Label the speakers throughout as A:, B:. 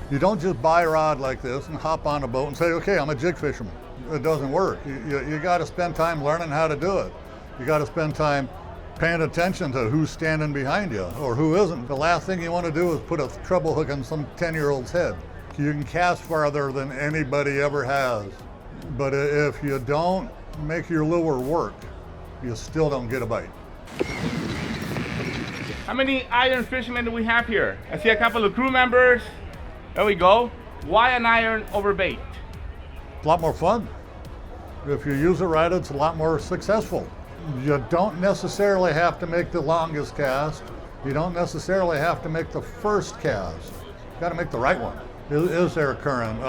A: You don't just buy a rod like this and hop on a boat and say, okay, I'm a jig fisherman. It doesn't work. You got to spend time learning how to do it. You got to spend time paying attention to who's standing behind you or who isn't. The last thing you want to do is put a treble hook on some 10-year-old's head. You can cast farther than anybody ever has, but if you don't make your lure work, you still don't get a bite.
B: How many iron fishermen do we have here? I see a couple of crew members. There we go. Why an iron over bait?
A: It's a lot more fun. If you use it right, it's a lot more successful. You don't necessarily have to make the longest cast. You don't necessarily have to make the first cast. You got to make the right one. Is there current?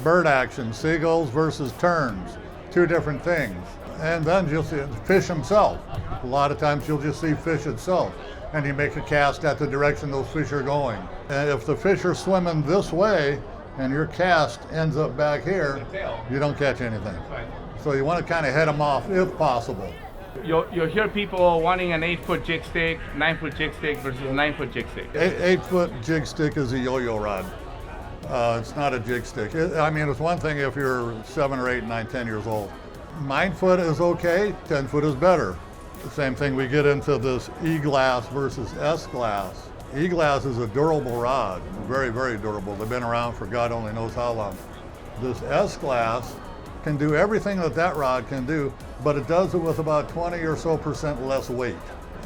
A: Bird action, seagulls versus terns, two different things. And then you'll see fish himself. A lot of times you'll just see fish itself, and you make a cast at the direction those fish are going. And if the fish are swimming this way and your cast ends up back here, you don't catch anything. So you want to kind of head them off if possible.
B: You'll hear people wanting an 8-foot jig stick, 9-foot jig stick versus a 9-foot jig stick.
A: 8-foot jig stick is a yo-yo rod. It's not a jig stick. It's one thing if you're 7 or 8, 9, 10 years old. 9-foot is okay, 10-foot is better. The same thing, we get into this E-glass versus S-glass. E-glass is a durable rod, very, very durable. They've been around for God only knows how long. This S-glass can do everything that rod can do, but it does it with about 20 or so % less weight.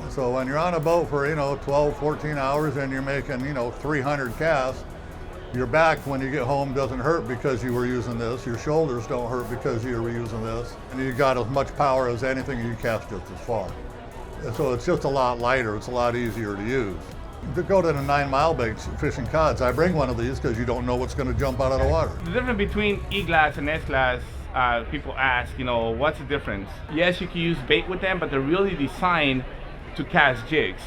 A: So when you're on a boat for 12, 14 hours and you're making 300 casts, your back when you get home doesn't hurt because you were using this. Your shoulders don't hurt because you were using this. And you got as much power as anything, you cast just as far. And so it's just a lot lighter. It's a lot easier to use. To go to the 9-mile baits fishing cods, I bring one of these because you don't know what's going to jump out of the water.
B: The difference between E-glass and S-glass, people ask, what's the difference? Yes, you can use bait with them, but they're really designed to cast jigs.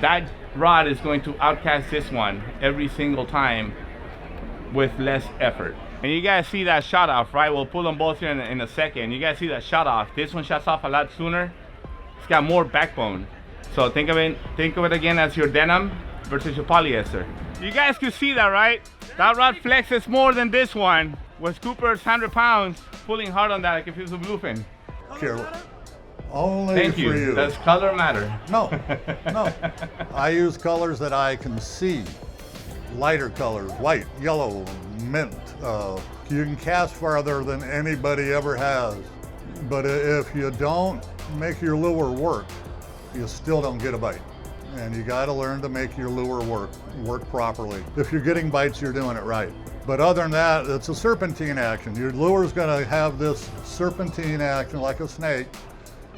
B: That rod is going to outcast this one every single time with less effort. And you guys see that shut off, right? We'll pull them both here in a second. You guys see that shut off. This one shuts off a lot sooner. It's got more backbone. So think of it again as your denim versus your polyester. You guys can see that, right? That rod flexes more than this one. With Cooper's 100 pounds, pulling hard on that like if it was a bluefin.
A: Only
B: Thank
A: for
B: you.
A: you.
B: Does color matter?
A: No. I use colors that I can see. Lighter colors, white, yellow, mint. You can cast farther than anybody ever has. But if you don't make your lure work, you still don't get a bite. And you got to learn to make your lure work properly. If you're getting bites, you're doing it right. But other than that, it's a serpentine action. Your lure's going to have this serpentine action like a snake,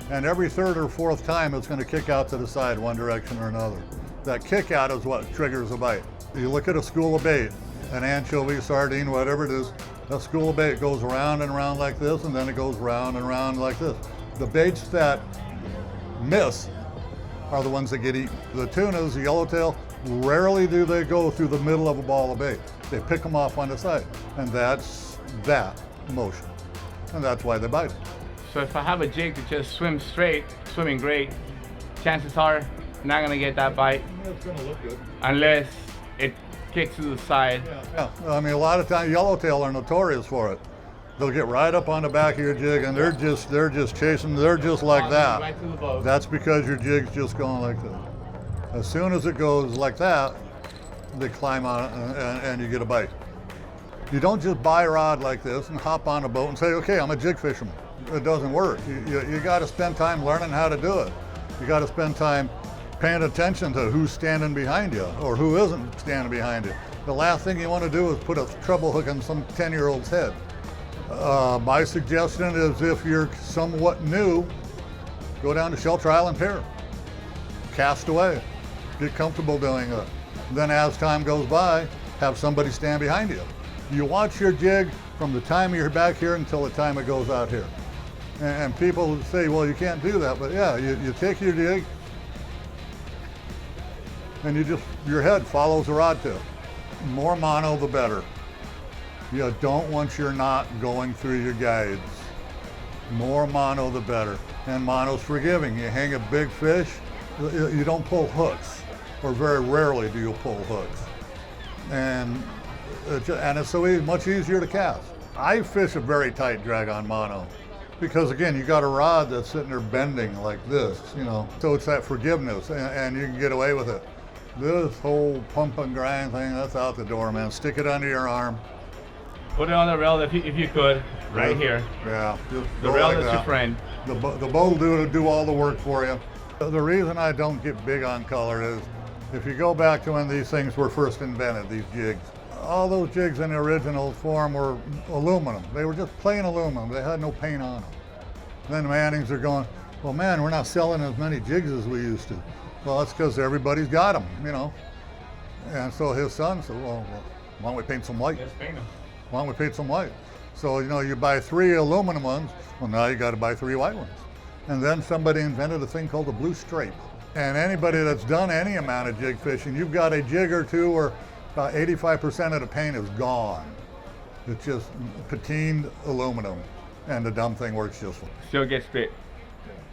A: and every third or fourth time it's going to kick out to the side one direction or another. That kick out is what triggers a bite. You look at a school of bait, an anchovy, sardine, whatever it is, that school of bait goes around and around like this, and then it goes round and round like this. The baits that miss are the ones that get eaten. The tunas, the yellowtail, rarely do they go through the middle of a ball of bait. They pick them off on the side, and that's that motion. And that's why they bite it.
B: So if I have a jig that just swims straight, swimming great, chances are not gonna get that bite.
A: It's gonna look good.
B: Unless it kicks to the side.
A: Yeah, a lot of times yellowtail are notorious for it. They'll get right up on the back of your jig and they're just chasing, they're just like that.
B: Right to the boat.
A: That's because your jig's just going like this. As soon as it goes like that, they climb on it and you get a bite. You don't just buy a rod like this and hop on a boat and say, okay, I'm a jig fisherman. It doesn't work. You got to spend time learning how to do it. You got to spend time paying attention to who's standing behind you or who isn't standing behind you. The last thing you want to do is put a treble hook on some 10-year-old's head. My suggestion is if you're somewhat new, go down to Shelter Island Pier, cast away, get comfortable doing it. Then as time goes by, have somebody stand behind you. You watch your jig from the time you're back here until the time it goes out here. And people say, well, you can't do that, but yeah, you take your jig and your head follows the rod tip. More mono, the better. You don't want your knot going through your guides. More mono, the better. And mono's forgiving. You hang a big fish, you don't pull hooks, or very rarely do you pull hooks. And And it's so much easier to cast. I fish a very tight drag on mono because, again, you got a rod that's sitting there bending like this, you know. So it's that forgiveness, and you can get away with it. This whole pump and grind thing, that's out the door, man. Stick it under your arm.
B: Put it on the rail if you could, right here.
A: Yeah.
B: The rail is your friend.
A: The bow will do all the work for you. The reason I don't get big on color is if you go back to when these things were first invented, these jigs, all those jigs in the original form were aluminum. They were just plain aluminum. They had no paint on them. Then the Mannings are going, well, man, we're not selling as many jigs as we used to. Well, that's because everybody's got them, you know. And so his son said, well, why don't we paint some white?
B: Let's paint them.
A: Why don't we paint some white? So, you know, you buy 3 aluminum ones, well, now you got to buy 3 white ones. And then somebody invented a thing called the blue stripe. And anybody that's done any amount of jig fishing, you've got a jig or two where about 85% of the paint is gone. It's just patined aluminum, and the dumb thing works just fine.
B: Still gets bit.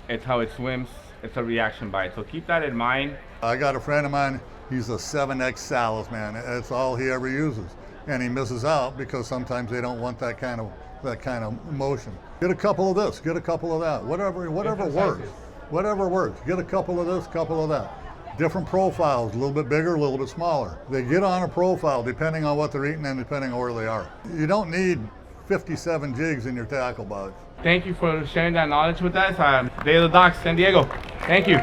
B: It's how it swims. It's a reaction bite. So keep that in mind.
A: I got a friend of mine, he's a 7X Solis, man. That's all he ever uses. And he misses out because sometimes they don't want that kind of motion. Get a couple of this, get a couple of that, whatever works. Whatever works. Get a couple of this, couple of that. Different profiles, a little bit bigger, a little bit smaller. They get on a profile depending on what they're eating and depending on where they are. You don't need 57 jigs in your tackle box.
B: Thank you for sharing that knowledge with us. Day of the Docks, San Diego. Thank you.